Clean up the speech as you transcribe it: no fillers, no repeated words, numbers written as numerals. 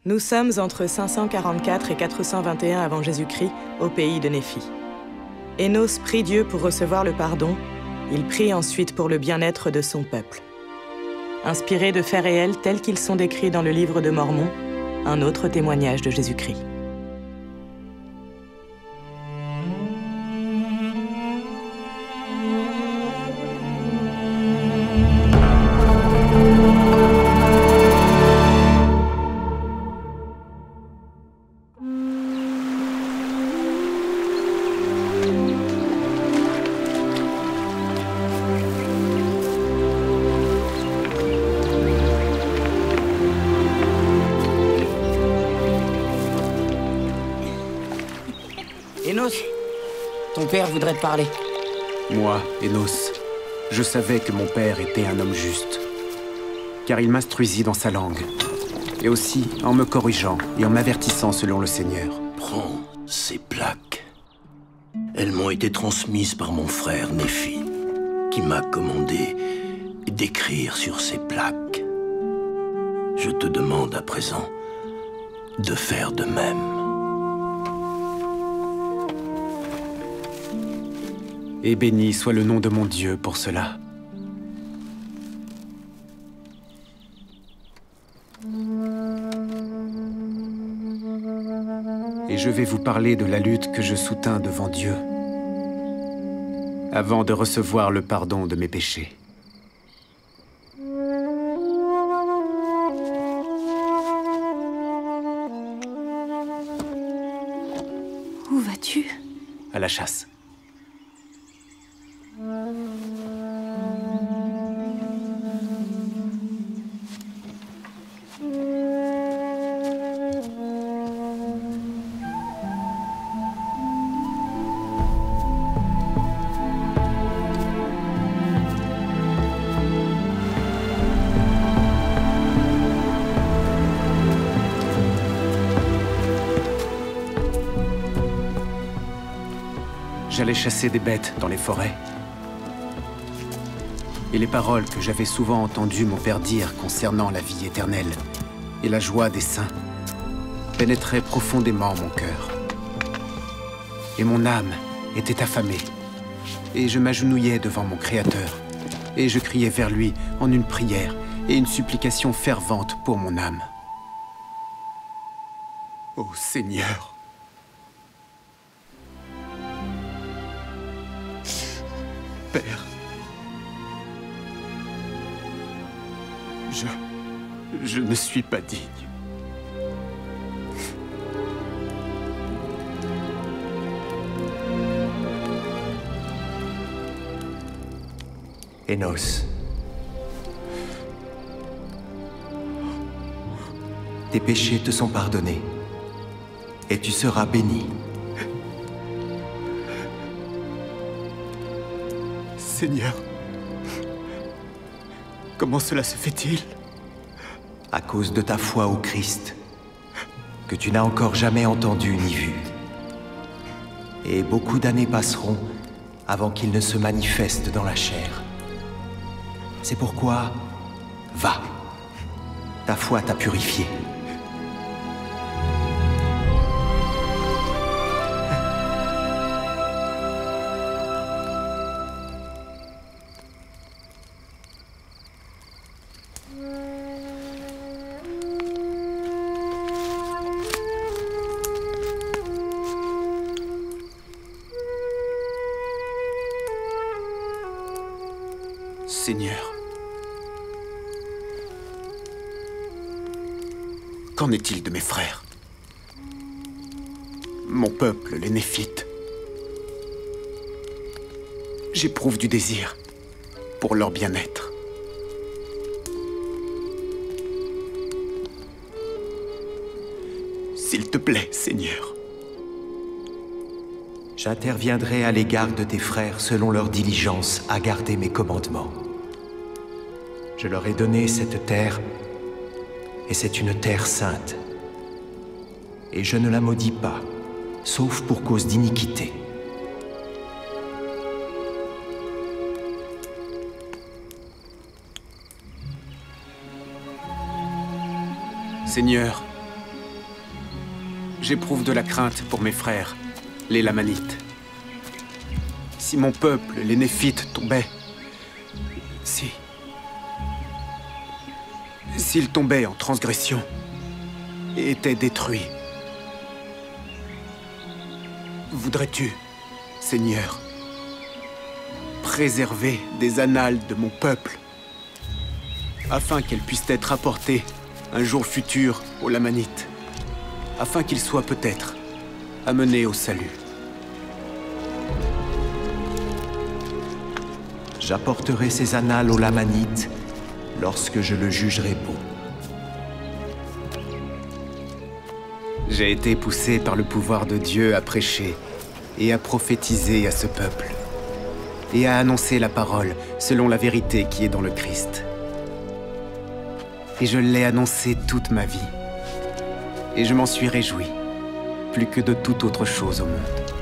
Nous sommes entre 544 et 421 avant Jésus-Christ, au pays de Néphi. Énos prie Dieu pour recevoir le pardon, il prie ensuite pour le bien-être de son peuple. Inspiré de faits réels tels qu'ils sont décrits dans le livre de Mormon, un autre témoignage de Jésus-Christ. Énos, ton père voudrait te parler. Moi, Énos, je savais que mon père était un homme juste, car il m'instruisit dans sa langue, et aussi en me corrigeant et en m'avertissant selon le Seigneur. Prends ces plaques. Elles m'ont été transmises par mon frère Néphi, qui m'a commandé d'écrire sur ces plaques. Je te demande à présent de faire de même. Et béni soit le nom de mon Dieu pour cela. Et je vais vous parler de la lutte que je soutins devant Dieu, avant de recevoir le pardon de mes péchés. Où vas-tu? À la chasse. J'allais chasser des bêtes dans les forêts. Et les paroles que j'avais souvent entendu mon père dire concernant la vie éternelle et la joie des saints pénétraient profondément mon cœur. Et mon âme était affamée. Et je m'agenouillais devant mon Créateur. Et je criais vers lui en une prière et une supplication fervente pour mon âme. Ô Seigneur! Père, je ne suis pas digne. Énos, tes péchés te sont pardonnés et tu seras béni. Seigneur, comment cela se fait-il? À cause de ta foi au Christ, que tu n'as encore jamais entendu ni vu. Et beaucoup d'années passeront avant qu'il ne se manifeste dans la chair. C'est pourquoi, va, ta foi t'a purifié. Seigneur, qu'en est-il de mes frères? Mon peuple, les Néphites. J'éprouve du désir pour leur bien-être. S'il te plaît, Seigneur. J'interviendrai à l'égard de tes frères selon leur diligence à garder mes commandements. Je leur ai donné cette terre, et c'est une terre sainte. Et je ne la maudis pas, sauf pour cause d'iniquité. Seigneur, j'éprouve de la crainte pour mes frères, les Lamanites. Si mon peuple, les Néphites, tombait... S'ils tombaient en transgression et étaient détruits, voudrais-tu, Seigneur, préserver des annales de mon peuple, afin qu'elles puissent être apportées un jour futur aux Lamanites, afin qu'ils soient peut-être amenés au salut. J'apporterai ces annales aux Lamanites lorsque je le jugerai bon. J'ai été poussé par le pouvoir de Dieu à prêcher et à prophétiser à ce peuple, et à annoncer la parole selon la vérité qui est dans le Christ. Et je l'ai annoncé toute ma vie, et je m'en suis réjoui, plus que de toute autre chose au monde.